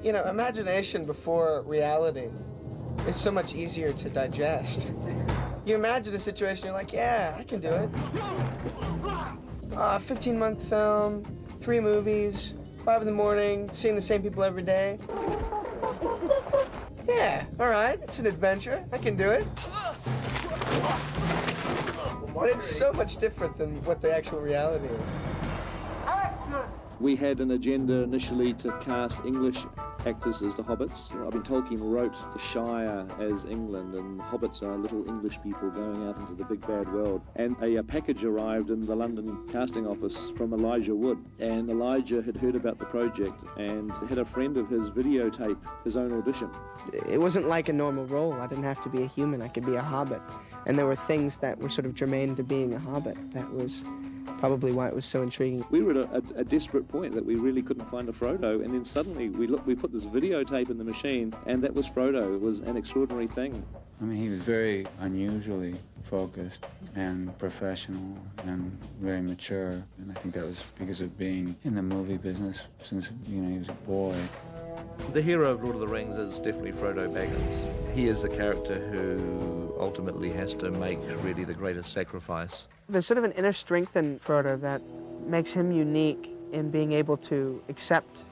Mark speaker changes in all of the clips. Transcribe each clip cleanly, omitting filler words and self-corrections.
Speaker 1: You know, imagination before reality is so much easier to digest. You imagine a situation, you're like, yeah, I can do it. 15-month film, 3 movies, 5 in the morning, seeing the same people every day. Yeah, all right, it's an adventure. I can do it. But it's so much different than what the actual reality is.
Speaker 2: We had an agenda initially to cast English actors as the hobbits. I mean, Tolkien wrote the Shire as England, and hobbits are little English people going out into the big bad world. And a package arrived in the London casting office from Elijah Wood, and Elijah had heard about the project and had a friend of his videotape his own audition.
Speaker 1: It wasn't like a normal role. I didn't have to be a human. I could be a hobbit. And there were things that were sort of germane to being a hobbit. That was probably why it was so intriguing.
Speaker 2: We were at a desperate point that we really couldn't find a Froddo, and then suddenly we put this videotape in the machine, and that was Froddo. It was an extraordinary thing.
Speaker 3: I mean, he was very unusually focused and professional and very mature, and I think that was because of being in the movie business since, you know, he was a boy.
Speaker 4: The hero of Lord of the Rings is definitely Frodo Baggins. He is the character who ultimately has to make really the greatest sacrifice.
Speaker 1: There's sort of an inner strength in Frodo that makes him unique in being able to accept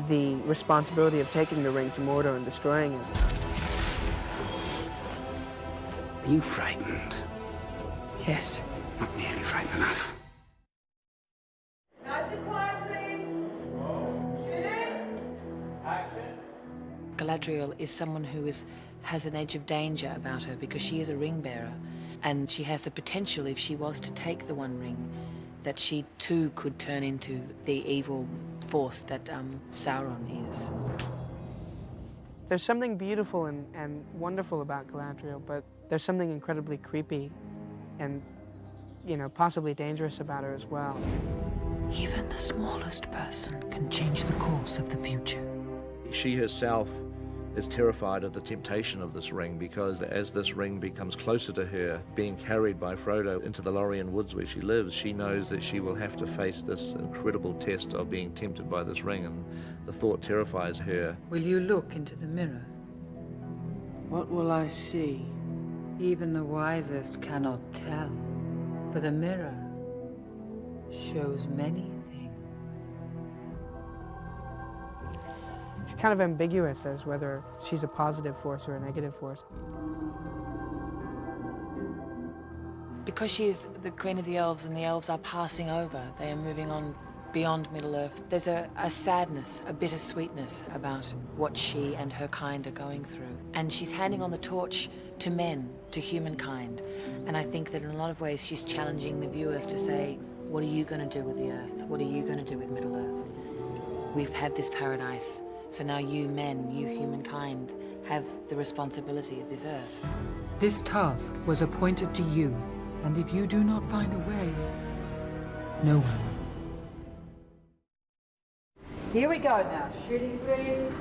Speaker 1: the responsibility of taking the ring to Mordor and destroying it.
Speaker 5: Are you frightened?
Speaker 1: Yes.
Speaker 5: Not nearly frightened enough.
Speaker 6: Nice and quiet, please. Shooting. Action.
Speaker 7: Galadriel is someone who has an edge of danger about her because she is a ring bearer, and she has the potential, if she was to take the One Ring, that she too could turn into the evil force that Sauron is.
Speaker 1: There's something beautiful and wonderful about Galadriel, but there's something incredibly creepy and, you know, possibly dangerous about her as well.
Speaker 8: Even the smallest person can change the course of the future.
Speaker 4: She herself is terrified of the temptation of this ring, because as this ring becomes closer to her, being carried by Frodo into the Lorien woods where she lives, she knows that she will have to face this incredible test of being tempted by this ring, and the thought terrifies her.
Speaker 8: Will you look into the mirror?
Speaker 1: What will I see?
Speaker 8: Even the wisest cannot tell, for the mirror shows many things.
Speaker 1: It's kind of ambiguous as whether she's a positive force or a negative force.
Speaker 7: Because she is the Queen of the Elves and the Elves are passing over, they are moving on beyond Middle-earth, there's a sadness, a bittersweetness about what she and her kind are going through. And she's handing on the torch to men, to humankind. And I think that in a lot of ways she's challenging the viewers to say, what are you going to do with the Earth? What are you going to do with Middle-earth? We've had this paradise, so now you men, you humankind, have the responsibility of this Earth.
Speaker 8: This task was appointed to you, and if you do not find a way, no one will.
Speaker 6: Here we go now. Shooting, please.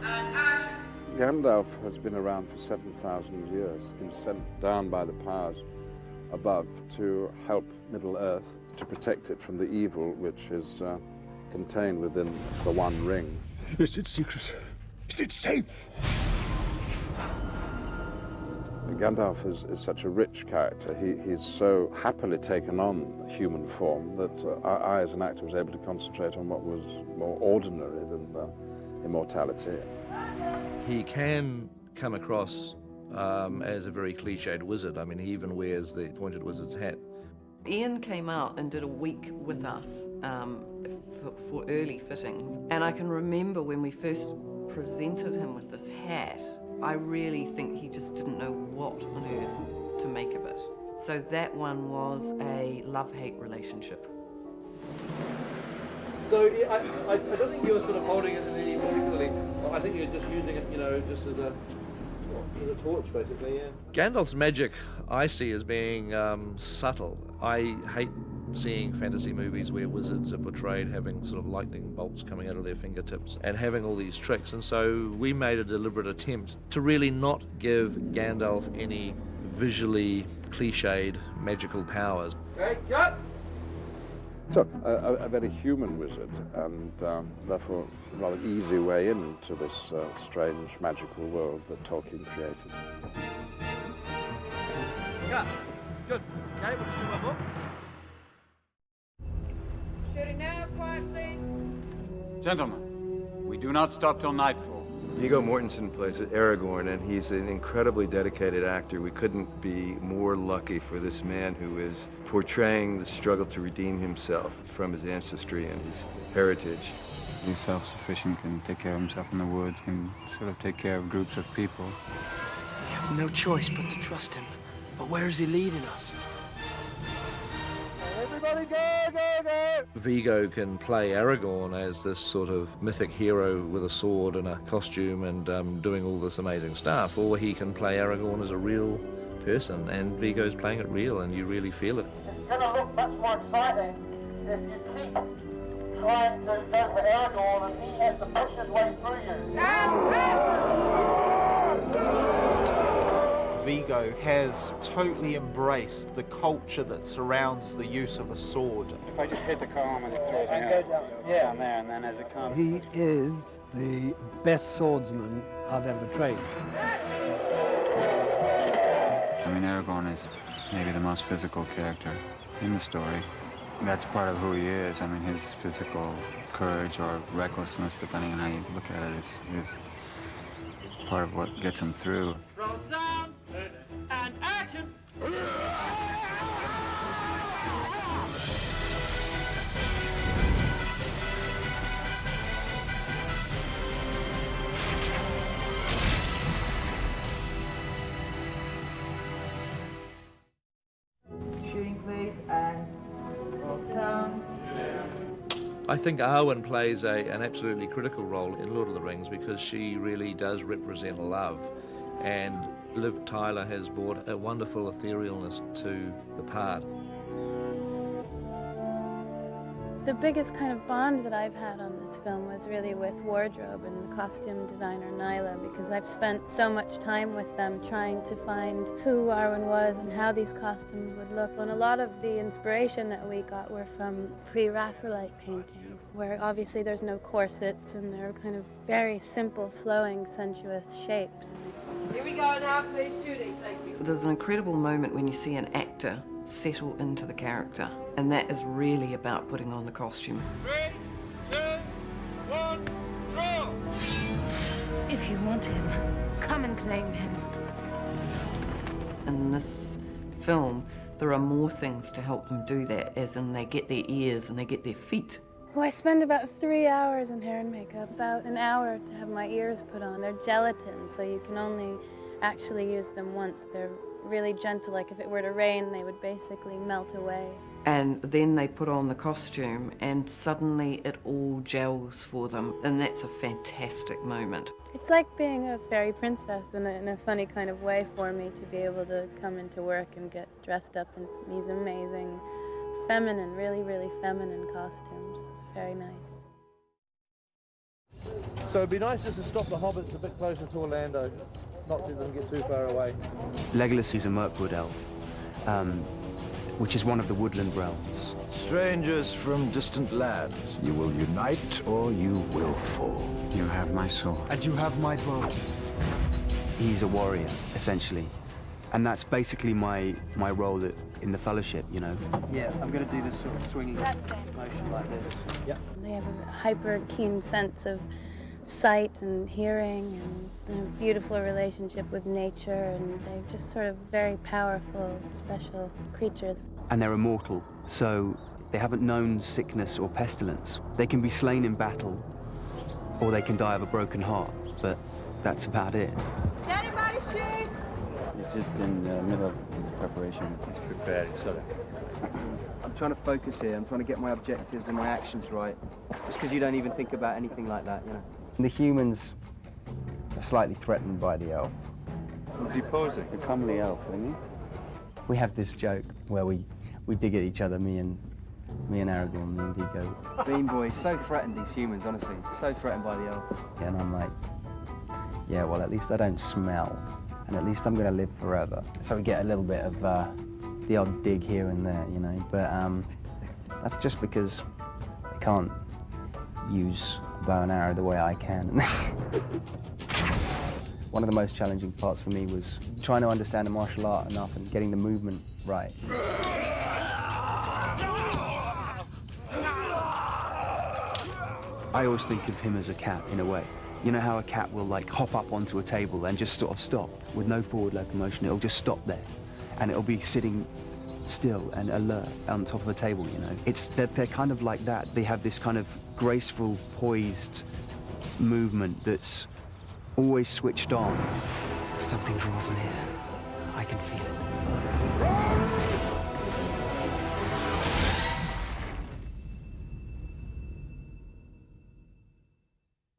Speaker 6: And action.
Speaker 9: Gandalf has been around for 7,000 years. He's been sent down by the powers above to help Middle-earth, to protect it from the evil which is contained within the One Ring.
Speaker 5: Is it secret? Is it safe?
Speaker 9: Gandalf is such a rich character. He's so happily taken on human form that I, as an actor, was able to concentrate on what was more ordinary than immortality.
Speaker 4: He can come across as a very cliched wizard. I mean, he even wears the pointed wizard's hat.
Speaker 10: Ian came out and did a week with us for early fittings, and I can remember when we first presented him with this hat, I really think he just didn't know what on earth to make of it. So that one was a love-hate relationship.
Speaker 4: So I don't think you're sort of holding it in any particularly. I think you're just using it, you know, just as a torch, basically. Yeah. Gandalf's magic I see as being subtle. I hate seeing fantasy movies where wizards are portrayed having sort of lightning bolts coming out of their fingertips and having all these tricks, and so we made a deliberate attempt to really not give Gandalf any visually cliched magical powers.
Speaker 1: Okay, cut!
Speaker 9: So, a very human wizard, and therefore a rather easy way into this strange, magical world that Tolkien created.
Speaker 4: Yeah, good. Okay, we'll just do one more.
Speaker 6: Shooting now, quiet please.
Speaker 11: Gentlemen, we do not stop till nightfall.
Speaker 12: Viggo Mortensen plays Aragorn, and he's an incredibly dedicated actor. We couldn't be more lucky for this man who is portraying the struggle to redeem himself from his ancestry and his heritage.
Speaker 3: He's self-sufficient, can take care of himself in the woods, can sort of take care of groups of people.
Speaker 13: We have no choice but to trust him. But where is he leading us?
Speaker 4: Everybody go, go, go! Viggo can play Aragorn as this sort of mythic hero with a sword and a costume and doing all this amazing stuff, or he can play Aragorn as a real person, and Viggo's playing it real, and you really feel it.
Speaker 14: It's going to look much more exciting if you keep trying to go for Aragorn and he has to push his way through you.
Speaker 15: Viggo has totally embraced the culture that surrounds the use of a sword.
Speaker 3: If I just hit the car and it throws me out, down there, and then as it comes...
Speaker 16: He is the best swordsman I've ever trained.
Speaker 3: I mean, Aragorn is maybe the most physical character in the story. That's part of who he is. I mean, his physical courage or recklessness, depending on how you look at it, is part of what gets him through.
Speaker 6: Roll sound and action! Shooting please and roll sound.
Speaker 4: I think Arwen plays an absolutely critical role in Lord of the Rings because she really does represent love, and Liv Tyler has brought a wonderful etherealness to the part.
Speaker 17: The biggest kind of bond that I've had on this film was really with wardrobe and the costume designer Nyla, because I've spent so much time with them trying to find who Arwen was and how these costumes would look. And a lot of the inspiration that we got were from pre-Raphaelite paintings, where obviously there's no corsets and they're kind of very simple, flowing, sensuous shapes.
Speaker 6: Here we go now, please shooting, thank you.
Speaker 10: There's an incredible moment when you see an actor settle into the character, and that is really about putting on the costume.
Speaker 6: 3, 2, 1, draw!
Speaker 18: If you want him, come and claim him.
Speaker 10: In this film, there are more things to help them do that, as in they get their ears and they get their feet.
Speaker 17: Well, I spend about 3 hours in hair and makeup, about an hour to have my ears put on. They're gelatin, so you can only actually use them once. They're really gentle, like if it were to rain, they would basically melt away.
Speaker 10: And then they put on the costume and suddenly it all gels for them, and that's a fantastic moment.
Speaker 17: It's like being a fairy princess in a funny kind of way for me to be able to come into work and get dressed up in these amazing, feminine, really, really feminine costumes. It's very nice.
Speaker 4: So it'd be nice just to stop the hobbits a bit closer to Orlando, not to them get too far away.
Speaker 19: Legolas is a Mirkwood elf, which is one of the woodland realms.
Speaker 20: Strangers from distant lands, you will unite or you will fall.
Speaker 3: You have my sword.
Speaker 16: And you have my bow.
Speaker 19: He's a warrior, essentially. And that's basically my role in the Fellowship, you know.
Speaker 13: Yeah, I'm going to do this sort of swinging motion like this. Yep.
Speaker 17: They have a hyper keen sense of sight and hearing and a beautiful relationship with nature, and they're just sort of very powerful, special creatures.
Speaker 19: And they're immortal, so they haven't known sickness or pestilence. They can be slain in battle, or they can die of a broken heart, but that's about it.
Speaker 6: Anybody shoot?
Speaker 3: He's just in the middle of his preparation.
Speaker 12: He's prepared, he's got it.
Speaker 13: I'm trying to focus here. I'm trying to get my objectives and my actions right. Just because you don't even think about anything like that, you know. The humans are slightly threatened by the elf.
Speaker 3: Is he posing? A comely elf, isn't he?
Speaker 13: We have this joke where we dig at each other, me and Aragorn, me and Viggo. Bean Boy, so threatened, these humans, honestly. So threatened by the elves. Yeah, and I'm like, yeah, well, at least I don't smell. And at least I'm going to live forever. So we get a little bit of the odd dig here and there, you know. But That's just because I can't use a bow and arrow the way I can. One of the most challenging parts for me was trying to understand the martial art enough and getting the movement right.
Speaker 19: I always think of him as a cat, in a way. You know how a cat will like hop up onto a table and just sort of stop with no forward locomotion. It'll just stop there, and it'll be sitting still and alert on top of a table. You know, they're kind of like that. They have this kind of graceful, poised movement that's always switched on.
Speaker 13: Something draws near. I can feel it.